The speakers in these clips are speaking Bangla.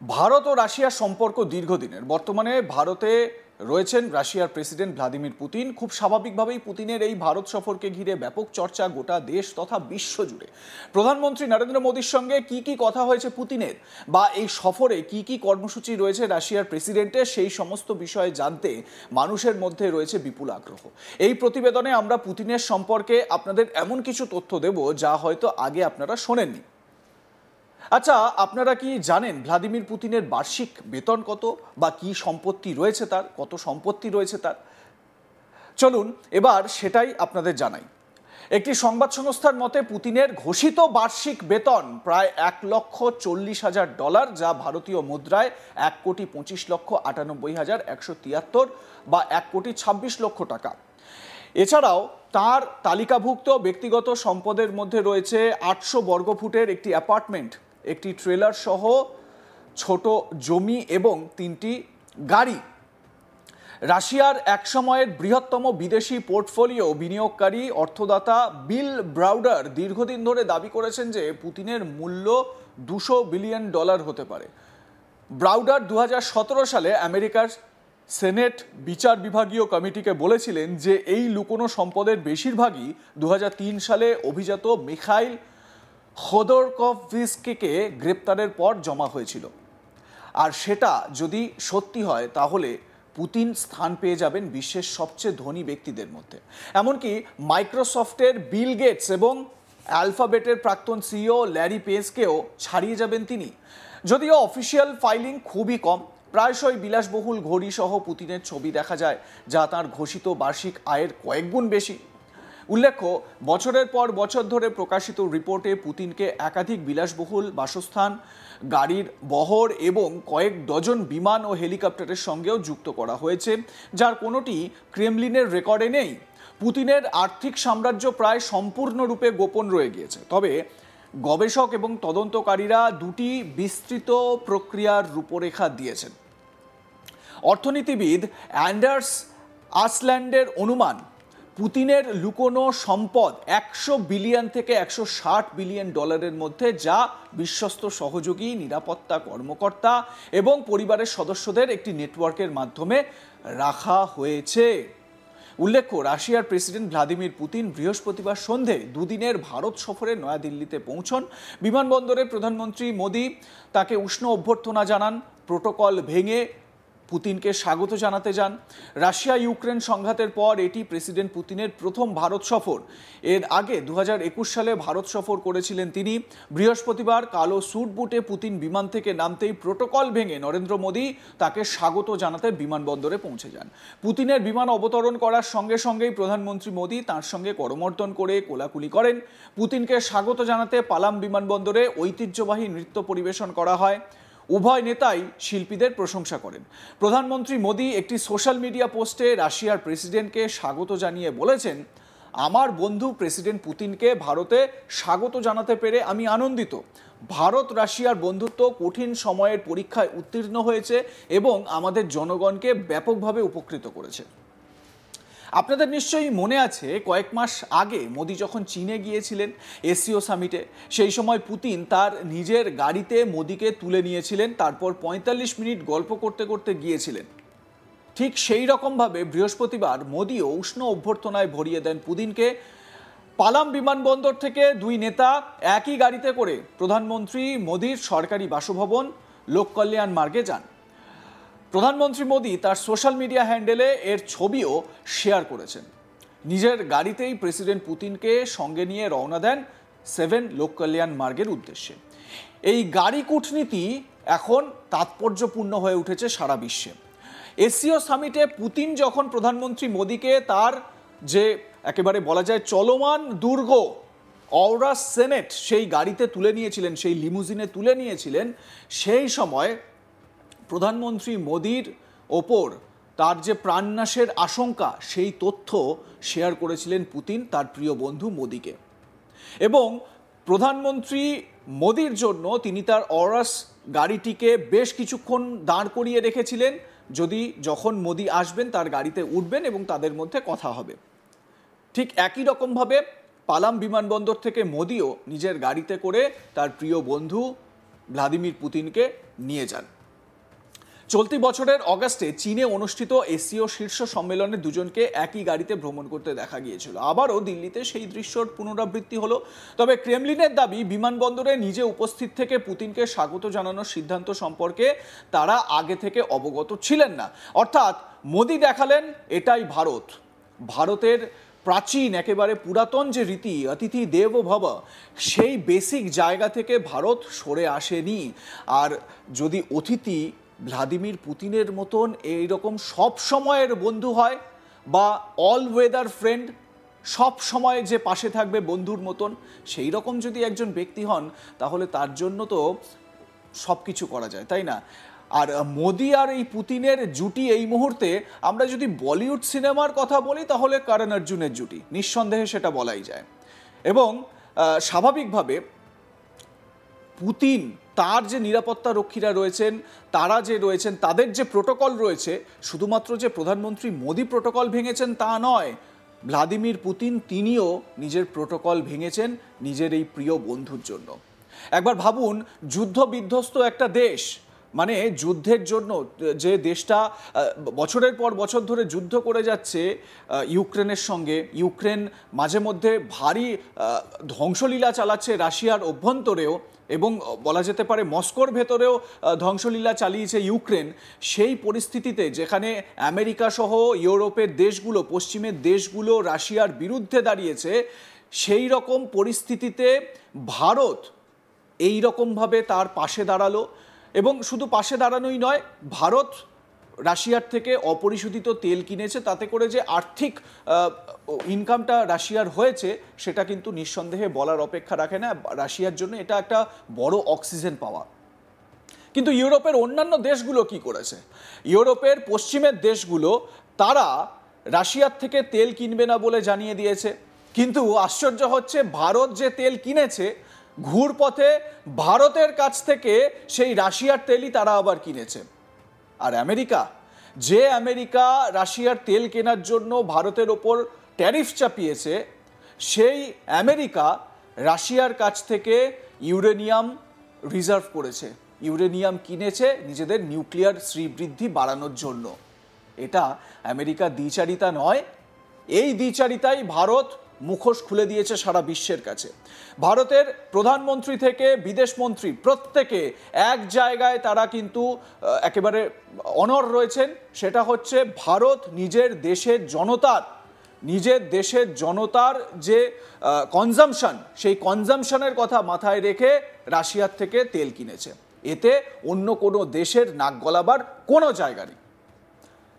ভারত ও রাশিয়ার সম্পর্ক দীর্ঘদিনের। বর্তমানে ভারতে রয়েছেন রাশিয়ার প্রেসিডেন্ট ভ্লাদিমির পুতিন। খুব স্বাভাবিকভাবেই পুতিনের এই ভারত সফরকে ঘিরে ব্যাপক চর্চা গোটা দেশ তথা বিশ্ব জুড়ে। প্রধানমন্ত্রী নরেন্দ্র মোদীর সঙ্গে কি কি কথা হয়েছে পুতিনের, বা এই সফরে কি কি কর্মসূচি রয়েছে রাশিয়ার প্রেসিডেন্টের, সেই সমস্ত বিষয়ে জানতে মানুষের মধ্যে রয়েছে বিপুল আগ্রহ। এই প্রতিবেদনে আমরা পুতিনের সম্পর্কে আপনাদের এমন কিছু তথ্য দেব যা হয়তো আগে আপনারা শোনেননি। আচ্ছা, আপনারা কি জানেন ভ্লাদিমির পুতিনের বার্ষিক বেতন কত, বা কি সম্পত্তি রয়েছে তার, কত সম্পত্তি রয়েছে তার? চলুন এবার সেটাই আপনাদের জানাই। একটি সংবাদ সংস্থার মতে পুতিনের ঘোষিত বার্ষিক বেতন প্রায় $1,40,000, যা ভারতীয় মুদ্রায় 1,25,98,173 বা 1,26,00,000 টাকা। এছাড়াও তার তালিকাভুক্ত ব্যক্তিগত সম্পদের মধ্যে রয়েছে 800 বর্গফুটের একটি অ্যাপার্টমেন্ট, একটি ট্রেলার সহ ছোট জমি এবং 3টি গাড়ি। রাশিয়ার এক সময়ের বৃহত্তম বিদেশি পোর্টফোলিও বিনিয়োগকারী অর্থদাতা বিল ব্রাউডার দীর্ঘদিন ধরে দাবি করেছেন যে পুতিনের মূল্য $200 বিলিয়ন হতে পারে। ব্রাউডার 2017 সালে আমেরিকার সেনেট বিচার বিভাগীয় কমিটিকে বলেছিলেন যে এই লুকোনো সম্পদের বেশিরভাগই 2003 সালে অভিজাত মিখাইল খোদরকভস্কিকে গ্রেপ্তারের পর জমা হয়েছিল। আর সেটা যদি সত্যি হয় তাহলে পুতিন স্থান পেয়ে যাবেন বিশ্বের সবচেয়ে ধনী ব্যক্তিদের মধ্যে। এমনকি মাইক্রোসফটের বিল গেটস এবং অ্যালফাবেটের প্রাক্তন সিইও ল্যারি পেজকেও ছাড়িয়ে যাবেন তিনি। যদিও অফিসিয়াল ফাইলিং খুবই কম, প্রায়শই বিলাসবহুল ঘড়ি সহ পুতিনের ছবি দেখা যায়, যা তার ঘোষিত বার্ষিক আয়ের কয়েক গুণ বেশি। উল্লেখ্য, বছরের পর বছর ধরে প্রকাশিত রিপোর্টে পুতিনকে একাধিক বিলাসবহুল বাসস্থান, গাড়ির বহর এবং কয়েক ডজন বিমান ও হেলিকপ্টারের সঙ্গেও যুক্ত করা হয়েছে, যার কোনোটি ক্রেমলিনের রেকর্ডে নেই। পুতিনের আর্থিক সাম্রাজ্য প্রায় সম্পূর্ণরূপে গোপন রয়ে গিয়েছে। তবে গবেষক এবং তদন্তকারীরা দুটি বিস্তৃত প্রক্রিয়ার রূপরেখা দিয়েছেন। অর্থনীতিবিদ অ্যান্ডার্স আসল্যান্ডের অনুমান, পুতিনের লুকোনো সম্পদ 100 বিলিয়ন থেকে 160 বিলিয়ন ডলারের মধ্যে, যা বিশ্বস্ত সহযোগী, নিরাপত্তা কর্মকর্তা এবং পরিবারের সদস্যদের একটি নেটওয়ার্কের মাধ্যমে রাখা হয়েছে। উল্লেখ্য, রাশিয়ার প্রেসিডেন্ট ভ্লাদিমির পুতিন বৃহস্পতিবার সন্ধে দুদিনের ভারত সফরে নয়াদিল্লিতে পৌঁছন। বিমানবন্দরে প্রধানমন্ত্রী মোদী তাকে উষ্ণ অভ্যর্থনা জানান। প্রোটোকল ভেঙে পুতিনকে স্বাগত জানাতে যান। রাশিয়া ইউক্রেন সংঘাতের পর এটি প্রেসিডেন্ট পুতিনের প্রথম ভারত সফর। এর আগে 2021 সালে ভারত সফর করেছিলেন তিনি। বৃহস্পতিবার কালো স্যুট বুটে পুতিন বিমান থেকে নামতেই প্রোটোকল ভেঙে নরেন্দ্র মোদী তাকে স্বাগত জানাতে বিমানবন্দরে পৌঁছে যান। পুতিনের বিমান অবতরণ করার সঙ্গে সঙ্গেই প্রধানমন্ত্রী মোদী তাঁর সঙ্গে করমর্দন করে কোলাকুলি করেন। পুতিনকে স্বাগত জানাতে পালাম বিমানবন্দরে ঐতিহ্যবাহী নৃত্য পরিবেশন করা হয়। উভয় নেতাই শিল্পীদের প্রশংসা করেন। প্রধানমন্ত্রী মোদী একটি সোশ্যাল মিডিয়া পোস্টে রাশিয়ার প্রেসিডেন্টকে স্বাগত জানিয়ে বলেছেন, আমার বন্ধু প্রেসিডেন্ট পুতিনকে ভারতে স্বাগত জানাতে পেরে আমি আনন্দিত। ভারত রাশিয়ার বন্ধুত্ব কঠিন সময়ের পরীক্ষায় উত্তীর্ণ হয়েছে এবং আমাদের জনগণকে ব্যাপকভাবে উপকৃত করেছে। আপনাদের নিশ্চয়ই মনে আছে, কয়েক মাস আগে মোদী যখন চীনে গিয়েছিলেন এসসিও সামিটে, সেই সময় পুতিন তার নিজের গাড়িতে মোদীকে তুলে নিয়েছিলেন, তারপর 45 মিনিট গল্প করতে করতে গিয়েছিলেন। ঠিক সেই রকমভাবে বৃহস্পতিবার মোদীও উষ্ণ অভ্যর্থনায় ভরিয়ে দেন পুতিনকে। পালাম বিমানবন্দর থেকে দুই নেতা একই গাড়িতে করে প্রধানমন্ত্রী মোদীর সরকারি বাসভবন লোককল্যাণ মার্গে যান। প্রধানমন্ত্রী মোদী তার সোশ্যাল মিডিয়া হ্যান্ডেলে এর ছবিও শেয়ার করেছেন। নিজের গাড়িতেই প্রেসিডেন্ট পুতিনকে সঙ্গে নিয়ে রওনা দেন 7 লোককল্যাণ মার্গের উদ্দেশ্যে। এই গাড়ি কূটনীতি এখন তাৎপর্যপূর্ণ হয়ে উঠেছে সারা বিশ্বে। এসসিও সামিটে পুতিন যখন প্রধানমন্ত্রী মোদীকে তার যে একেবারে বলা যায় চলমান দুর্গ অওরাস সেনেট সেই গাড়িতে তুলে নিয়েছিলেন, সেই লিমুজিনে তুলে নিয়েছিলেন, সেই সময় প্রধানমন্ত্রী মোদীর ওপর তার যে প্রাণনাশের আশঙ্কা, সেই তথ্য শেয়ার করেছিলেন পুতিন তার প্রিয় বন্ধু মোদীকে। এবং প্রধানমন্ত্রী মোদীর জন্য তিনি তার অরাস গাড়িটিকে বেশ কিছুক্ষণ দাঁড় করিয়ে রেখেছিলেন, যখন মোদী আসবেন তার গাড়িতে উঠবেন এবং তাদের মধ্যে কথা হবে। ঠিক একই রকমভাবে পালাম বিমানবন্দর থেকে মোদীও নিজের গাড়িতে করে তার প্রিয় বন্ধু ভ্লাদিমির পুতিনকে নিয়ে যান। চলতি বছরের অগাস্টে চীনে অনুষ্ঠিত এসিও শীর্ষ সম্মেলনে দুজনকে একই গাড়িতে ভ্রমণ করতে দেখা গিয়েছিল। আবারও দিল্লিতে সেই দৃশ্যর পুনরাবৃত্তি হলো। তবে ক্রেমলিনের দাবি, বিমানবন্দরে নিজে উপস্থিত থেকে পুতিনকে স্বাগত জানানোর সিদ্ধান্ত সম্পর্কে তারা আগে থেকে অবগত ছিলেন না। অর্থাৎ মোদি দেখালেন এটাই ভারত। ভারতের প্রাচীন, একেবারে পুরাতন যে রীতি অতিথি দেব ভব, সেই বেসিক জায়গা থেকে ভারত সরে আসেনি। আর যদি অতিথি ভ্লাদিমির পুতিনের মতন এইরকম সব সময়ের বন্ধু হয়, বা অল ওয়েদার ফ্রেন্ড, সব সময় যে পাশে থাকবে বন্ধুর মতন, সেই রকম যদি একজন ব্যক্তি হন, তাহলে তার জন্য তো সব কিছু করা যায়, তাই না? আর মোদি আর এই পুতিনের জুটি এই মুহূর্তে, আমরা যদি বলিউড সিনেমার কথা বলি তাহলে করণ অর্জুনের জুটি, নিঃসন্দেহে সেটা বলাই যায়। এবং স্বাভাবিকভাবে পুতিন, তার যে নিরাপত্তা রক্ষীরা রয়েছেন, তারা যে রয়েছেন, তাদের যে প্রোটোকল রয়েছে, শুধুমাত্র যে প্রধানমন্ত্রী মোদি প্রোটোকল ভেঙেছেন তা নয়, ভ্লাদিমির পুতিন তিনিও নিজের প্রোটোকল ভেঙেছেন নিজের এই প্রিয় বন্ধুর জন্য। একবার ভাবুন, যুদ্ধ বিধ্বস্ত একটা দেশ, মানে যুদ্ধের জন্য যে দেশটা বছরের পর বছর ধরে যুদ্ধ করে যাচ্ছে ইউক্রেনের সঙ্গে, ইউক্রেন মাঝে মধ্যে ভারী ধ্বংসলীলা চালাচ্ছে রাশিয়ার অভ্যন্তরেও, এবং বলা যেতে পারে মস্কোর ভেতরেও ধ্বংসলীলা চালিয়েছে ইউক্রেন। সেই পরিস্থিতিতে যেখানে আমেরিকা সহ ইউরোপের দেশগুলো, পশ্চিমের দেশগুলো রাশিয়ার বিরুদ্ধে দাঁড়িয়েছে, সেই রকম পরিস্থিতিতে ভারত এই রকমভাবে তার পাশে দাঁড়ালো। এবং শুধু পাশে দাঁড়ানোই নয়, ভারত রাশিয়ার থেকে অপরিশোধিত তেল কিনেছে, তাতে করে যে আর্থিক ইনকামটা রাশিয়ার হয়েছে সেটা কিন্তু নিঃসন্দেহে বলার অপেক্ষা রাখে না। রাশিয়ার জন্য এটা একটা বড় অক্সিজেন পাওয়া। কিন্তু ইউরোপের অন্যান্য দেশগুলো কি করেছে? ইউরোপের পশ্চিমের দেশগুলো তারা রাশিয়ার থেকে তেল কিনবে না বলে জানিয়ে দিয়েছে। কিন্তু আশ্চর্য হচ্ছে, ভারত যে তেল কিনেছে, ঘুরপথে ভারতের কাছ থেকে সেই রাশিয়ার তেলই তারা আবার কিনেছে। আর আমেরিকা, যে আমেরিকা রাশিয়ার তেল কেনার জন্য ভারতের ওপর ট্যারিফ চাপিয়েছে, সেই আমেরিকা রাশিয়ার কাছ থেকে ইউরেনিয়াম রিজার্ভ করেছে, ইউরেনিয়াম কিনেছে নিজেদের নিউক্লিয়ার শ্রীবৃদ্ধি বাড়ানোর জন্য। এটা আমেরিকা দ্বিচারিতা নয়, এই দ্বিচারিতাই ভারত মুখোশ খুলে দিয়েছে সারা বিশ্বের কাছে। ভারতের প্রধানমন্ত্রী থেকে বিদেশমন্ত্রী প্রত্যেকে এক জায়গায় তারা কিন্তু একেবারে অনড় রয়েছেন, সেটা হচ্ছে ভারত নিজের দেশের জনতার যে কনজামশন, সেই কনজামশনের কথা মাথায় রেখে রাশিয়ার থেকে তেল কিনেছে। এতে অন্য কোনো দেশের নাক গলাবার কোনো জায়গা নেই।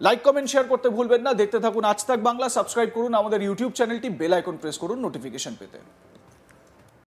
লাইক, কমেন্ট, শেয়ার করতে ভুলবেন না। দেখতে থাকুন আজ তাক বাংলা। সাবস্ক্রাইব করুন আমাদের ইউটিউব চ্যানেলটি, বেল আইকন প্রেস করুন নোটিফিকেশন পেতে।